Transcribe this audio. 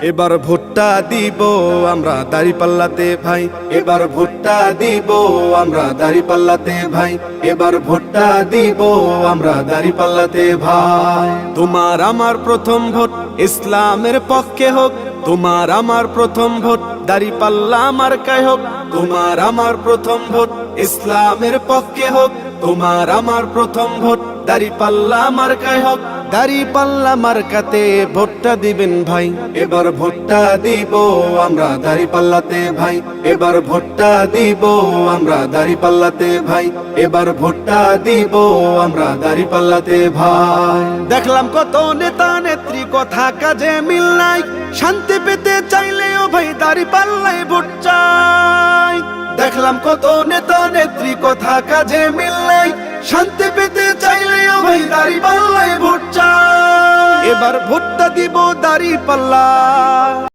এবার ভোটটা দিব আমরা দাঁড়িপাল্লাতে ভাই, এবার ভোটটা দিব আমরা দাঁড়িপাল্লাতে ভাই, এবার ভোটটা দিব আমরা দাঁড়িপাল্লাতে ভাই। তোমার আমার প্রথম ভোট ইসলামের পক্ষে হোক, তোমার আমার প্রথম ভোট দাঁড়িপাল্লা মার্কায় হোক, তোমার আমার প্রথম ভোট ইসলামের পক্ষে হোক, তোমার আমার প্রথম ভোট দাঁড়িপাল্লা মার্কায় হোক। দাঁড়িপাল্লা মার্কাতে ভোটটা দিবেন ভাই, এবার ভোটটা দিব আমরা দাঁড়িপাল্লাতে ভাই, এবার ভোটটা দিব আমরা দাঁড়িপাল্লাতে ভাই, এবার ভোটটা দিব আমরা দাঁড়িপাল্লাতে ভাই। দেখলাম কত নেতা নেত্রী কথা কাজে মিল নাই, শান্তি পেতে চাইলেও ভাই দাঁড়িপাল্লায় ভোট চাই। দেখলাম কত নেতা নেত্রী কথা কাজে মিল নাই, শান্তি পেতে চাইলেও ভাই দাঁড়িপাল্লায় ভোট চাই। এবার ভোটটা দিব দাঁড়িপাল্লা।